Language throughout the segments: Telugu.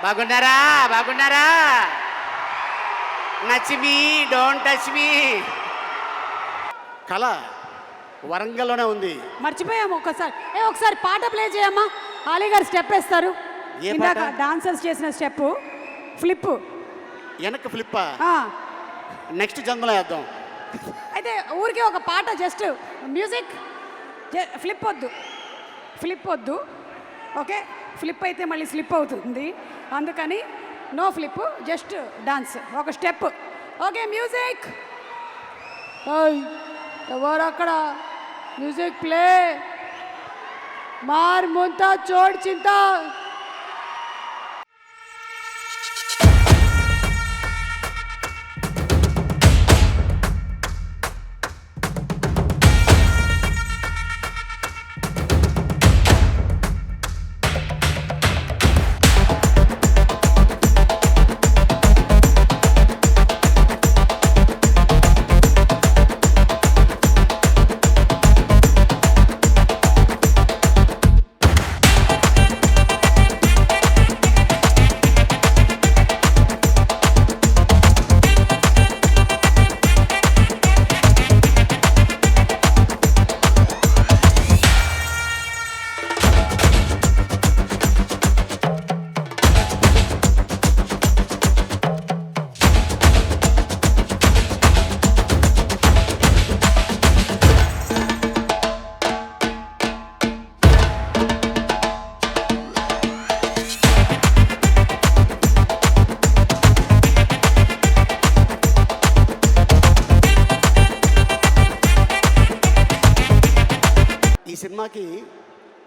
బాగున్నారా? బాగున్నారా? నచ్ మీ, డోంట్ టచ్ మీ. కళ వరంగల్లోనే ఉంది. మర్చిపోయాము. ఒకసారి పాట ప్లే చేయమ్మా. ఆలీ గారు స్టెప్ వేస్తారు. ఏ ఇందాక పాట? డాన్సర్స్ చేసిన స్టెప్ ఫ్లిప్. వెనక్కి ఫ్లిప్పా? నెక్స్ట్ జన్మలో వేద్దాం. అయితే ఊరికే ఒక పాట, జస్ట్ మ్యూజిక్. ఫ్లిప్ వద్దు. ఓకే, ఫ్లిప్ అయితే మళ్ళీ స్లిప్ అవుతుంది, అందుకని నో ఫ్లిప్, జస్ట్ డాన్స్, ఒక స్టెప్. Okay, music. ఎవరు అక్కడ? Music play. మార్ ముంతా చోడ్ చింతా. ఈ సినిమాకి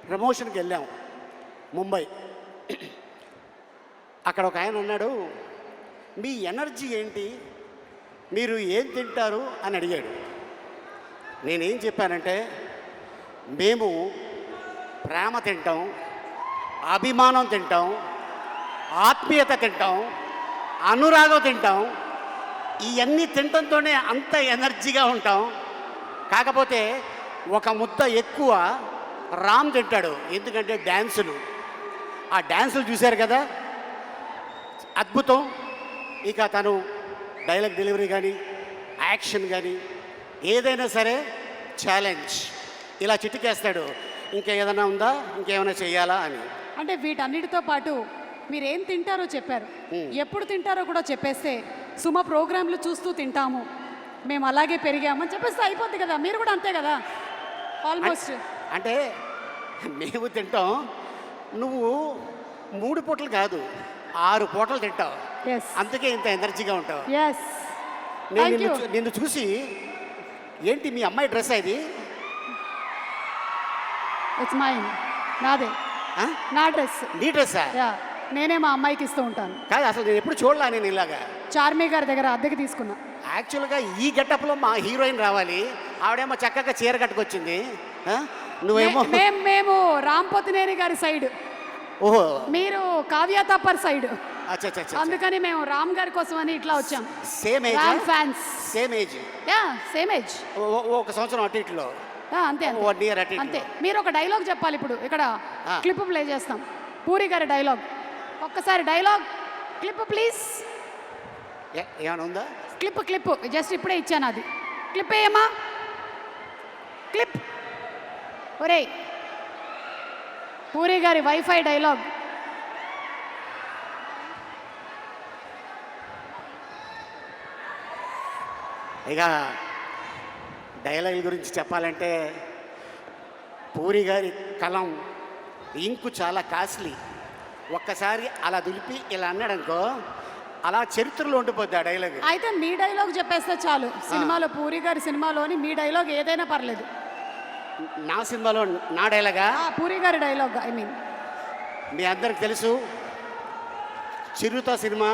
ప్రమోషన్కి వెళ్ళాం ముంబై. అక్కడ ఒక ఆయన అన్నాడు, మీ ఎనర్జీ ఏంటి, మీరు ఏం తింటారు అని అడిగాడు. నేనేం చెప్పానంటే, మేము ప్రేమ తింటాం, అభిమానం తింటాం, ఆత్మీయత తింటాం, అనురాగం తింటాం. ఇవన్నీ తినడంతోనే అంత ఎనర్జీగా ఉంటాం. కాకపోతే ఒక ముద్ద ఎక్కువ రామ్ తింటాడు, ఎందుకంటే డ్యాన్సులు. ఆ డ్యాన్సులు చూశారు కదా, అద్భుతం. ఇక తను డైలాగ్ డెలివరీ కానీ, యాక్షన్ కానీ, ఏదైనా సరే ఛాలెంజ్. ఇలా చిటికేస్తాడు, ఇంకేదైనా ఉందా, ఇంకేమైనా చేయాలా అని. అంటే వీటన్నిటితో పాటు మీరేం తింటారో చెప్పారు, ఎప్పుడు తింటారో కూడా చెప్పేస్తే సుమ ప్రోగ్రాంలు చూస్తూ తింటాము, మేము అలాగే పెరిగామని చెప్పేస్తే అయిపోద్ది కదా. మీరు కూడా అంతే కదా ఆల్మోస్ట్. అంటే మేము తింటాం, నువ్వు 3 పూటలు కాదు 6 పూటలు తింటావు, అందుకే ఇంత ఎనర్జీగా ఉంటావు. నేను నిన్ను చూసి, ఏంటి మీ అమ్మాయి డ్రెస్ ఇది? ఇట్స్ మైన్, నాదే, నా డ్రెస్. నీ డ్రెస్సా? నేనే మా అమ్మాయికి ఇస్తూ ఉంటాను. కాదు, అసలు నేను ఎప్పుడు చూడలా నేను ఇలాగా. చార్మి గారి దగ్గర అద్దెకి తీసుకున్నా. యాక్చువల్గా ఈ గెటప్లో మా హీరోయిన్ రావాలి, ఆవిడేమో చక్కగా చీర కట్టుకొచ్చింది, నువ్వేమో. మేము రాంపోతినేని గారి సైడ్, ఓహో, మీరు కావ్య తప్పర్ సైడ్. అచ్చా, అందుకని మేము రామ్ గారి కోసం అని ఇట్లా వచ్చాం. Same age, Ram fans. Same age, same age, ఒక సంవత్సరం అటు ఇట్లో. అంతే 1 year అటు అంతే. మీరు ఒక డైలాగ్ చెప్పాలి ఇప్పుడు. ఇక్కడ క్లిప్ ప్లే చేస్తాం, పూరి గారి డైలాగ్. ఒక్కసారి డైలాగ్ క్లిప్ ప్లీజ్. ఏమైనా ఉందా? క్లిప్ జస్ట్ ఇప్పుడే ఇచ్చాను, అది క్లిప్ ఏమా, క్లిప్. ఒరే, పూరి గారి వైఫై డైలాగ్. ఇక డైలాగ్ గురించి చెప్పాలంటే, పూరి గారి కలం ఇంకు చాలా కాస్ట్లీ. ఒక్కసారి అలా దులిపి ఇలా అన్నాడనుకో, అలా చరిత్రలో ఉండిపోద్ది ఆ డైలాగ్. అయితే మీ డైలాగ్ చెప్పేస్తే చాలు. సినిమాలో, పూరి గారి సినిమాలోని మీ డైలాగ్ ఏదైనా పర్లేదు. నా సినిమాలో నా డైలాగా? పూరి గారి డైలాగ్. ఐ మీన్ మీ అందరికి తెలుసు, చిరుత సినిమా